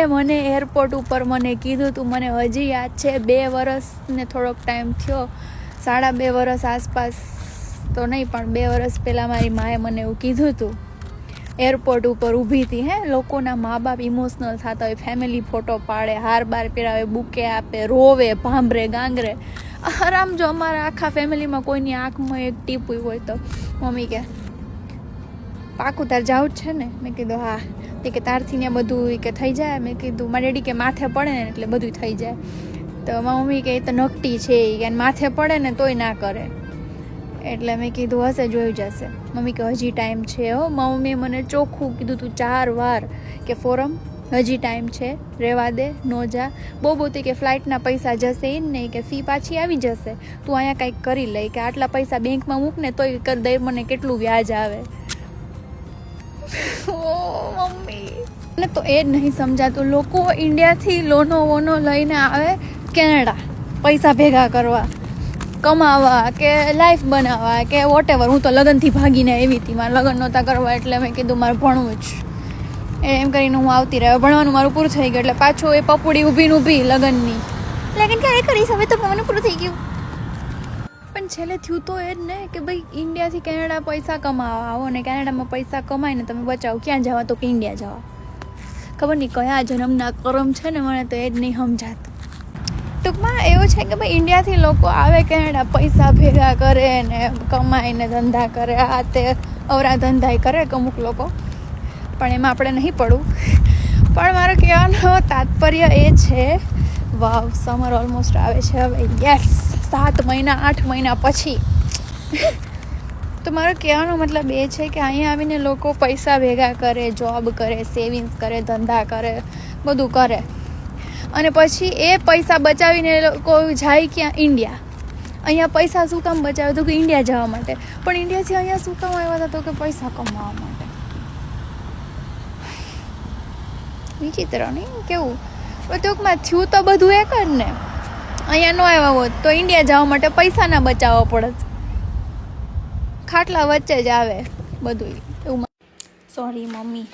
મમ્મીએ મને એરપોર્ટ ઉપર મને કીધું તું, મને હજી યાદ છે 2 વર્ષને થોડોક ટાઈમ થયો, 2.5 વર્ષ આસપાસ તો નહીં પણ 2 વર્ષ પહેલાં મારી માએ મને એવું કીધું હતું. એરપોર્ટ ઉપર ઊભી હતી, લોકોના મા બાપ ઇમોશનલ થતા હોય, ફેમિલી ફોટો પાડે, હાર બાર પહેરાવે, બુકે આપે, રોવે, ભાંભરે ગાંગરે. આરામ જો અમારા આખા ફેમિલીમાં કોઈની આંખમાં એક ટીપું હોય તો મમ્મી કે પાકું તાર જાવું જ છે ને? મેં કીધું હા. તે કે તારથી ને બધું કે થઈ જાય? મેં કીધું મારા ડેડી કે માથે પડે ને એટલે બધું થઈ જાય. તો મારી મમ્મી કે એ તો નકટી છે કે માથે પડે ને તોય ના કરે. એટલે મેં કીધું હશે, જોયું જશે. મમ્મી કે હજી ટાઈમ છે હો. મમ્મીએ મને ચોખ્ખું કીધું તું 4 વાર કે ફોરમ હજી ટાઈમ છે, રહેવા દે, નો જા. બહુ કે ફ્લાઇટના પૈસા જશે એ જ નહીં, કે ફી પાછી આવી જશે, તું અહીંયા કંઈક કરી લઈ, કે આટલા પૈસા બેંકમાં મૂક ને તોય કરી દે, મને કેટલું વ્યાજ આવે. ઓ મમ્મી, મને તો એ જ નહીં સમજાતું, લોકો ઇન્ડિયાથી લોનો વોનો લઈને આવે કેનેડા પૈસા ભેગા કરવા, કમાવા, કે લાઈફ બનાવવા, કે વોટેવર. હું તો લગ્નથી ભાગીને આવી હતી, મારે લગ્ન નહોતા કરવા એટલે મેં કીધું મારે ભણવું જ. એમ કરીને હું આવતી રહ્યો, ભણવાનું મારું પૂરું થઈ ગયું એટલે પાછું એ પપુડી ઊભી લગ્નની. લગ્ન ક્યારે કરીશ હવે? તો મને પૂરું થઈ ગયું. પણ છેલ્લે થયું તો એ જ ને કે ભાઈ ઇન્ડિયાથી કેનેડા પૈસા કમાવા આવો ને કેનેડામાં પૈસા કમાઈને તમે બચાવો. ક્યાં જવા? તો કે ઇન્ડિયા જવા. ખબર નહીં કયા જન્મના કરમ છે ને, મને તો એ જ નહીં સમજાતું. ટૂંકમાં એવું છે કે ભાઈ ઇન્ડિયાથી લોકો આવે કેનેડા, પૈસા ભેગા કરે ને કમાઈને ધંધા કરે, આ તે અવરા ધંધા કરે અમુક લોકો, પણ એમાં આપણે નહીં પડવું. પણ મારો કહેવાનો તાત્પર્ય એ છે, વાવ, સમર ઓલમોસ્ટ આવે છે હવે. યસ, 7 મહિના 8 મહિના પછી. તો મારો કહેવાનો મતલબ એ છે કે અહીંયા આવીને લોકો પૈસા ભેગા કરે, જોબ કરે, સેવિંગ્સ કરે, ધંધા કરે, બધું કરે, અને પછી એ પૈસા બચાવીને લોકો જાય ક્યાં? ઇન્ડિયા. અહીંયા પૈસા શું કામ બચાવે? તો કે ઇન્ડિયા જવા માટે. પણ ઇન્ડિયાથી અહીંયા શું કામ આવ્યા હતા? તો કે પૈસા કમાવા માટે. વિચિત્ર નહીં કેવું? ટૂંકમાં થયું તો બધું એક જ ને. અહીંયા ન આવ્યા હોત તો ઇન્ડિયા જવા માટે પૈસા ના બચાવવા પડે, ખાટલા વચ્ચે જ આવે બધું એવું. Sorry mummy.